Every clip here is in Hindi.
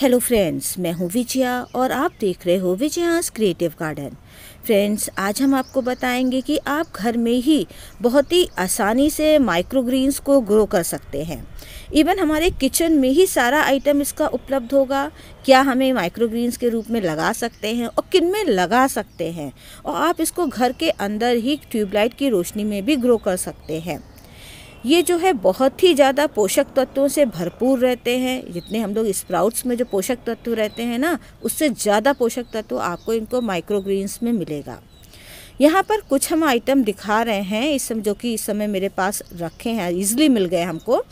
हेलो फ्रेंड्स, मैं हूँ विजया और आप देख रहे हो विजयास क्रिएटिव गार्डन। फ्रेंड्स, आज हम आपको बताएंगे कि आप घर में ही बहुत ही आसानी से माइक्रोग्रीन्स को ग्रो कर सकते हैं। इवन हमारे किचन में ही सारा आइटम इसका उपलब्ध होगा। क्या हमें माइक्रोग्रीन्स के रूप में लगा सकते हैं और किन में लगा सकते हैं, और आप इसको घर के अंदर ही ट्यूबलाइट की रोशनी में भी ग्रो कर सकते हैं। ये जो है बहुत ही ज़्यादा पोषक तत्वों से भरपूर रहते हैं। जितने हम लोग स्प्राउट्स में जो पोषक तत्व रहते हैं ना, उससे ज़्यादा पोषक तत्व आपको इनको माइक्रोग्रीन्स में मिलेगा। यहाँ पर कुछ हम आइटम दिखा रहे हैं इस समय, जो कि इस समय मेरे पास रखे हैं, इजीली मिल गए हमको,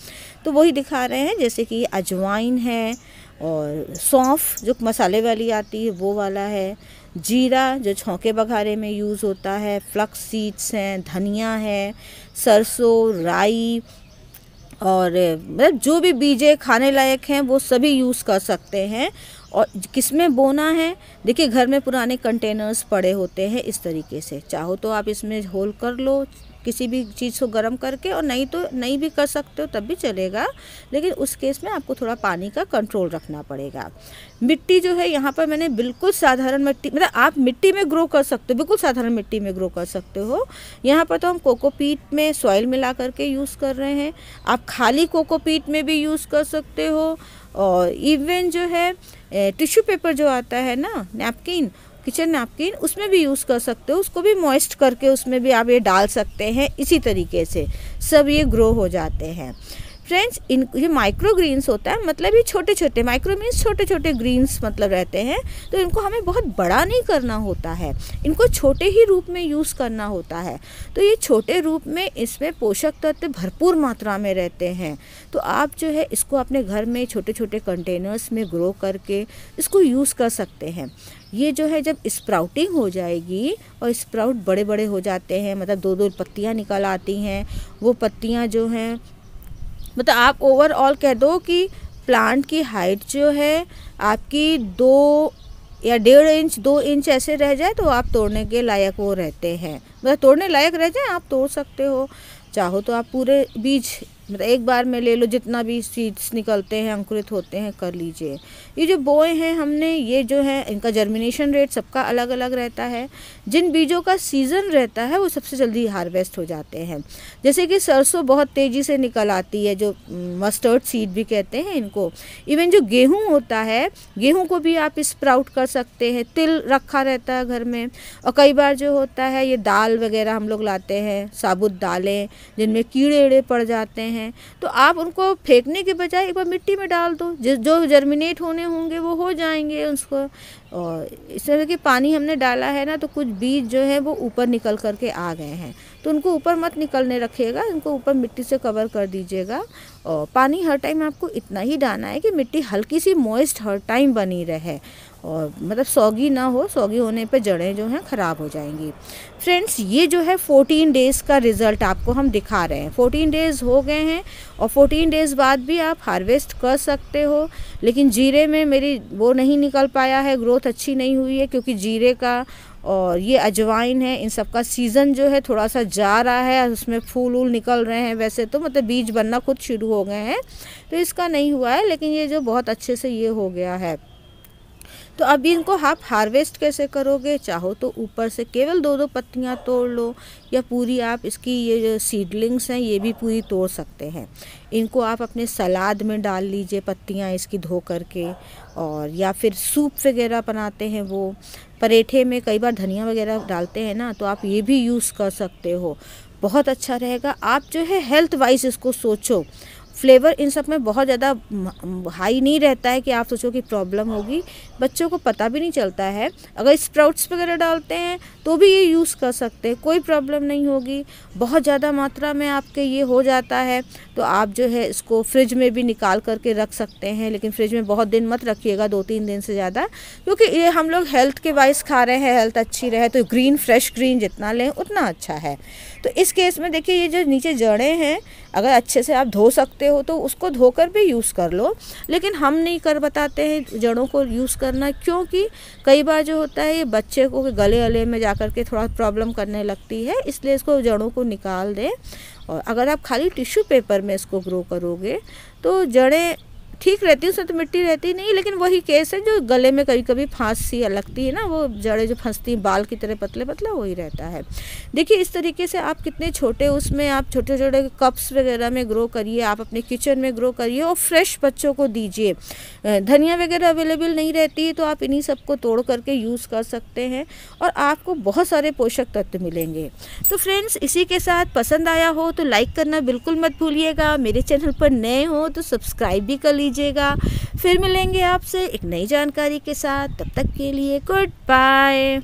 तो वही दिखा रहे हैं। जैसे कि अजवाइन है, और सौंफ जो मसाले वाली आती है वो वाला है, जीरा जो छौंके बघारे में यूज़ होता है, फ्लक्स सीड्स हैं, धनिया है, सरसों, राई, और मतलब जो भी बीजे खाने लायक हैं वो सभी यूज़ कर सकते हैं। और किस में बोना है, देखिए घर में पुराने कंटेनर्स पड़े होते हैं इस तरीके से। चाहो तो आप इसमें होल कर लो किसी भी चीज़ को गर्म करके, और नहीं तो नहीं भी कर सकते हो तब भी चलेगा, लेकिन उस केस में आपको थोड़ा पानी का कंट्रोल रखना पड़ेगा। मिट्टी जो है यहाँ पर मैंने बिल्कुल साधारण मिट्टी, मतलब आप मिट्टी में ग्रो कर सकते हो, बिल्कुल साधारण मिट्टी में ग्रो कर सकते हो। यहाँ पर तो हम कोकोपीट में सॉइल मिला करके यूज़ कर रहे हैं। आप खाली कोकोपीट में भी यूज़ कर सकते हो, और इवन जो है टिश्यू पेपर जो आता है ना, नैपकिन, किचन नैपकिन, उसमें भी यूज़ कर सकते हो। उसको भी मॉइस्ट करके उसमें भी आप ये डाल सकते हैं। इसी तरीके से सब ये ग्रो हो जाते हैं। फ्रेंड्स, इन ये माइक्रोग्रीन्स होता है, मतलब ये छोटे छोटे माइक्रो मीन्स छोटे छोटे ग्रीन्स मतलब रहते हैं। तो इनको हमें बहुत बड़ा नहीं करना होता है, इनको छोटे ही रूप में यूज़ करना होता है। तो ये छोटे रूप में इसमें पोषक तत्व भरपूर मात्रा में रहते हैं। तो आप जो है इसको अपने घर में छोटे छोटे कंटेनर्स में ग्रो करके इसको यूज़ कर सकते हैं। ये जो है जब स्प्राउटिंग हो जाएगी और स्प्राउट बड़े बड़े हो जाते हैं, मतलब दो दो पत्तियाँ निकल आती हैं, वो पत्तियाँ जो हैं, मतलब आप ओवरऑल कह दो कि प्लांट की हाइट जो है आपकी 2 या 1.5 इंच 2 इंच ऐसे रह जाए तो आप तोड़ने के लायक वो रहते हैं। मतलब तोड़ने लायक रह जाए आप तोड़ सकते हो। चाहो तो आप पूरे बीज मतलब एक बार में ले लो, जितना भी सीड्स निकलते हैं, अंकुरित होते हैं, कर लीजिए। ये जो बोए हैं हमने, ये जो है इनका जर्मिनेशन रेट सबका अलग अलग रहता है। जिन बीजों का सीज़न रहता है वो सबसे जल्दी हार्वेस्ट हो जाते हैं। जैसे कि सरसों बहुत तेज़ी से निकल आती है, जो मस्टर्ड सीड भी कहते हैं इनको। इवन जो गेहूँ होता है, गेहूँ को भी आप स्प्राउट कर सकते हैं। तिल रखा रहता है घर में। और कई बार जो होता है ये दाल वगैरह हम लोग लाते हैं, साबुत दालें जिनमें कीड़े एड़े पड़ जाते हैं, तो आप उनको फेंकने के बजाय एक बार मिट्टी में डाल दो, जो जर्मिनेट होने होंगे वो हो जाएंगे उसको। और इस तरह के पानी हमने डाला है ना, तो कुछ बीज जो है वो ऊपर निकल करके आ गए हैं, तो उनको ऊपर मत निकलने रखिएगा, उनको ऊपर मिट्टी से कवर कर दीजिएगा। और पानी हर टाइम आपको इतना ही डालना है कि मिट्टी हल्की सी मॉइस्ट हर टाइम बनी रहे, और मतलब सौगी ना हो, सौगी होने पे जड़ें जो हैं ख़राब हो जाएंगी। फ्रेंड्स, ये जो है 14 डेज़ का रिज़ल्ट आपको हम दिखा रहे हैं। 14 डेज़ हो गए हैं और 14 डेज़ बाद भी आप हार्वेस्ट कर सकते हो। लेकिन जीरे में मेरी वो नहीं निकल पाया है, ग्रोथ अच्छी नहीं हुई है, क्योंकि जीरे का और ये अजवाइन है, इन सब का सीज़न जो है थोड़ा सा जा रहा है, उसमें फूल वूल निकल रहे हैं वैसे तो, मतलब बीज बनना खुद शुरू हो गए हैं, तो इसका नहीं हुआ है। लेकिन ये जो बहुत अच्छे से ये हो गया है। तो अब इनको आप हार्वेस्ट कैसे करोगे? चाहो तो ऊपर से केवल 2-2 पत्तियाँ तोड़ लो, या पूरी आप इसकी ये जो सीडलिंग्स हैं ये भी पूरी तोड़ सकते हैं। इनको आप अपने सलाद में डाल लीजिए, पत्तियाँ इसकी धो करके, और या फिर सूप वगैरह बनाते हैं वो, पराठे में कई बार धनिया वगैरह डालते हैं ना, तो आप ये भी यूज़ कर सकते हो, बहुत अच्छा रहेगा। आप जो है हेल्थ वाइज इसको सोचो। फ्लेवर इन सब में बहुत ज़्यादा हाई नहीं रहता है कि आप सोचो कि प्रॉब्लम होगी, बच्चों को पता भी नहीं चलता है। अगर स्प्राउट्स वगैरह डालते हैं तो भी ये यूज़ कर सकते हैं, कोई प्रॉब्लम नहीं होगी। बहुत ज़्यादा मात्रा में आपके ये हो जाता है तो आप जो है इसको फ्रिज में भी निकाल करके रख सकते हैं, लेकिन फ्रिज में बहुत दिन मत रखिएगा, 2-3 दिन से ज़्यादा, क्योंकि ये हम लोग हेल्थ के वाइज खा रहे हैं, हेल्थ अच्छी रहे तो ग्रीन, फ्रेश ग्रीन जितना लें उतना अच्छा है। तो इस केस में देखिए ये जो नीचे जड़ें हैं, अगर अच्छे से आप धो सकते हो तो उसको धोकर भी यूज़ कर लो, लेकिन हम नहीं कर बताते हैं जड़ों को यूज़ करना, क्योंकि कई बार जो होता है ये बच्चे को गले अले में जा कर के थोड़ा प्रॉब्लम करने लगती है, इसलिए इसको जड़ों को निकाल दें। और अगर आप खाली टिश्यू पेपर में इसको ग्रो करोगे तो जड़ें ठीक रहती है, उसमें तो मिट्टी रहती नहीं, लेकिन वही केस है जो गले में कभी कभी फांस सी लगती है ना, वो जड़ें जो फंसती हैं बाल की तरह पतले पतला, वही रहता है। देखिए इस तरीके से आप कितने छोटे उसमें आप छोटे छोटे कप्स वगैरह में ग्रो करिए, आप अपने किचन में ग्रो करिए और फ्रेश बच्चों को दीजिए। धनिया वगैरह अवेलेबल नहीं रहती है तो आप इन्हीं सबको तोड़ करके यूज़ कर सकते हैं और आपको बहुत सारे पोषक तत्व मिलेंगे। तो फ्रेंड्स, इसी के साथ पसंद आया हो तो लाइक करना बिल्कुल मत भूलिएगा। मेरे चैनल पर नए हो तो सब्सक्राइब भी कर लीजिएगा। फिर मिलेंगे आपसे एक नई जानकारी के साथ, तब तक के लिए गुड बाय।